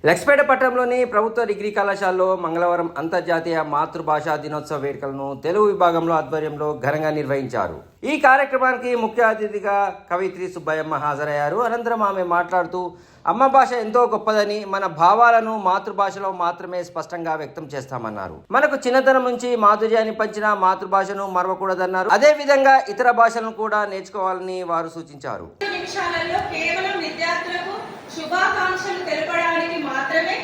లక్ష్మేపేట పట్టణంలోని ప్రభుత్వ డిగ్రీ కళాశాలలో మంగళవారం అంతర్జాతీయ మాతృభాషా దినోత్సవ వేడుకలను తెలుగు విభాగంలో ఆధ్వర్యంలో ఘనంగా నిర్వహించారు. ఈ కార్యక్రమానికి ముఖ్య అతిథిగా కవిత్రి సుబ్బయ్యమ్మ హాజరయ్యారు. అనంతరం ఆమె మాట్లాడుతూ అమ్మ భాష ఎంతో గొప్పదని, మన భావాలను మాతృభాషలో మాత్రమే స్పష్టంగా వ్యక్తం చేస్తామన్నారు. మనకు చిన్నతనం నుంచి మాధుర్యాన్ని పంచిన మాతృభాషను మరవకూడదన్నారు. అదే విధంగా ఇతర భాషలను కూడా నేర్చుకోవాలని వారు సూచించారు. శుభాకాంక్షలు తెలపడానికి మాత్రమే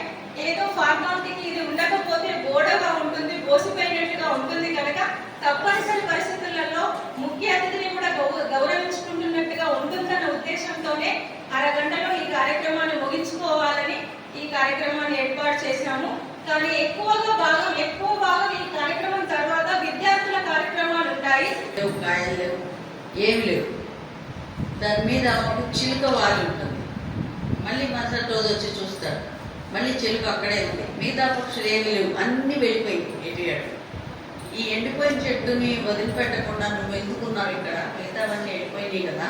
ఏదో ఫార్మాలిటీకి ఇది ఉండకపోతే బోర్డగా ఉంటుంది, బోసిపోయినట్టుగా ఉంటుంది కనుక తప్పనిసరి పరిస్థితులలో ముఖ్య అతిథిని కూడా గౌరవించుకుంటున్నట్టుగా ఉంటుందన్న ఉద్దేశంతోనే అరగంటలో ఈ కార్యక్రమాన్ని ముగించుకోవాలని ఈ కార్యక్రమాన్ని ఏర్పాటు చేశాము. కానీ ఎక్కువ భాగం ఈ కార్యక్రమం తర్వాత విద్యార్థుల కార్యక్రమాలు ఉంటాయి. కాయలు లేవు, ఏం లేవు, దాని మీద ఒక చిలుక వాలి ఉంటుంది. మళ్ళీ మరుసటి రోజు వచ్చి చూస్తారు, మళ్ళీ చిలుక అక్కడే ఉంది. మిగతా పక్షులు ఏమి లేవు, అన్నీ వెళ్ళిపోయింది ఎటు. ఈ ఎండిపోయిన చెట్టుని వదిలిపెట్టకుండా నువ్వు ఎందుకున్నావు ఇక్కడ, మిగతావన్నీ వెళ్ళిపోయినాయి కదా,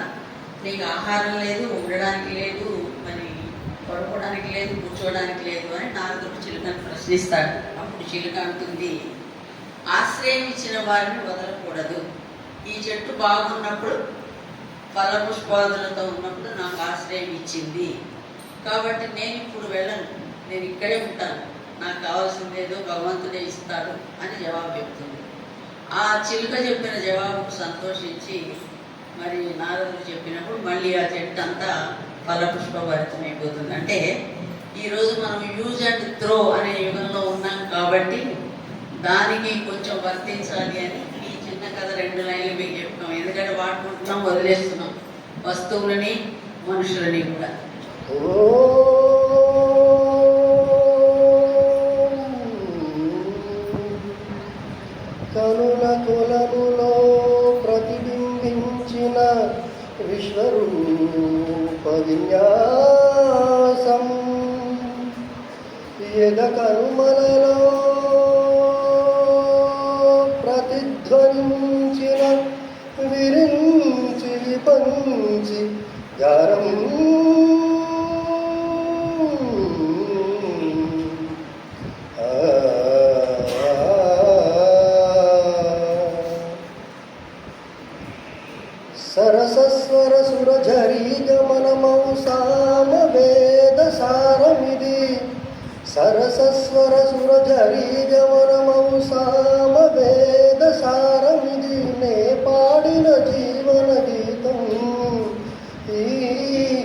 నీకు ఆహారం లేదు, ఉండడానికి లేదు, మరి పడుకోవడానికి లేదు, కూర్చోవడానికి లేదు అని నారదుడు చిలుకను ప్రశ్నిస్తాడు. అప్పుడు చిలుక అంటుంది, ఆశ్రయం ఇచ్చిన వారిని వదలకూడదు. ఈ చెట్టు బాగున్నప్పుడు ఫలపుష్పాదులతో ఉన్నప్పుడు నాకు ఆశ్రయం ఇచ్చింది, కాబట్టి నేను ఇప్పుడు వెళ్ళను, నేను ఇక్కడే ఉంటాను, నాకు కావాల్సింది ఏదో భగవంతుడే ఇస్తాడు అని జవాబు చెప్తుంది. ఆ చిలుక చెప్పిన జవాబుకు సంతోషించి మరి నారదుడు చెప్పినప్పుడు మళ్ళీ ఆ చెట్టు అంతా ఫలపుష్పభరితమైపోతుంది. అంటే ఈరోజు మనం యూజ్ అండ్ త్రో అనే యుగంలో ఉన్నాం కాబట్టి దానికి కొంచెం వర్తించాలి అని ఈ చిన్న కథ 2 లైన్లు మీకు చెప్తాం. ఎందుకంటే వాడుకుంటున్నాం, వదిలేస్తున్నాం వస్తువులని, మనుషులని కూడా. కనుల కొలములో ప్రతిబింబించిన విశ్వరూప విన్యాసం, ఎద కనుమలలో ప్రతిధ్వనించిన విరించి విపంచి గారం సరసస్వర సురఝరీ గమనమౌ సామవేద సారమిది, సరసస్వర సురఝరీ గమనమౌ సామవేద సారమిది, నే పాడిన జీవన గీతం ఈ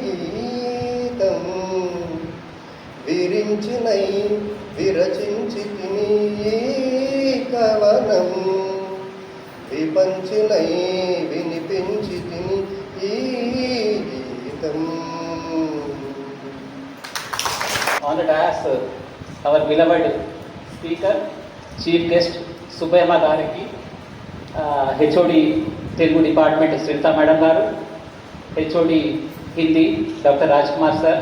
గీతం, విరించినై విరచించి తిని కవనం, విపంచినై వినిపించి తిని ఈ గీతం. On the dais, our beloved speaker, chief guest Subbayamma Gariki, HOD Telugu Department Srita Madam Garu, HOD Hindi Dr. Rajkumar sir,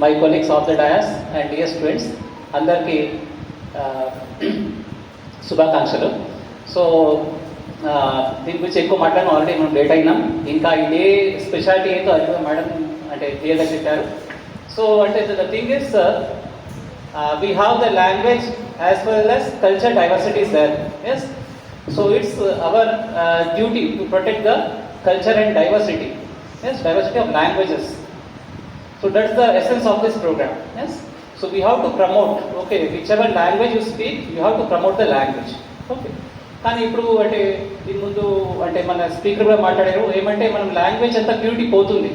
my colleagues of the dais and dear students, andarki శుభాకాంక్షలు. సో దీని గురించి ఎక్కువ మాట్లాడడం already మనం late అయినాం. ఇంకా ఇదే speciality ఏంటో అది మేడం అంటే క్లియర్గా చెప్పారు. సో అంటే the thing is we have the language as well as culture diversity is there. Yes, so it's our duty to protect the culture and diversity. Yes, diversity of languages. So that's the essence of this program. Yes, so we have to promote, okay, whichever language you speak you have to promote the language. Okay, కానీ ఇప్పుడు అంటే దీని ముందు అంటే మన speaker కూడా మాట్లాడారు ఏమంటే మనం లాంగ్వేజ్ అంతా ప్యూరిటీ పోతుంది.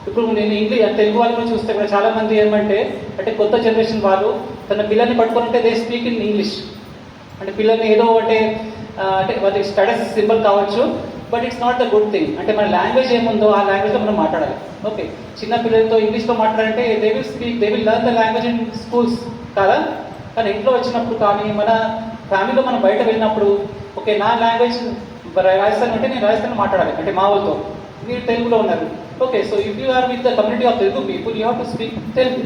ఇప్పుడు నేను తెలుగు వాళ్ళని చూస్తే కూడా చాలామంది ఏమంటే అంటే కొత్త జనరేషన్ వాళ్ళు తన పిల్లల్ని పట్టుకుంటే దే స్పీక్ ఇన్ ఇంగ్లీష్. అంటే పిల్లల్ని ఏదో అంటే వాళ్ళకి స్టడీస్ సింపుల్ కావచ్చు, but it's not the good thing. అంటే మన లాంగ్వేజ్ ఏముందో ఆ లాంగ్వేజ్లో మనం మాట్లాడాలి. ఓకే, చిన్న పిల్లలతో ఇంగ్లీష్లో మాట్లాడంటే they will learn the language in schools కాదా, కానీ ఇంట్లో వచ్చినప్పుడు కానీ మన ఫ్యామిలీలో మనం బయట వెళ్ళినప్పుడు ఓకే నా లాంగ్వేజ్ రాజస్థాన్ అంటే నేను రాజస్థాన్ మాట్లాడాలి, అంటే మా వాళ్ళతో మీరు తెలుగులో ఉన్నారు. Okay, so if you are with the community of Telugu people you have to speak Telugu.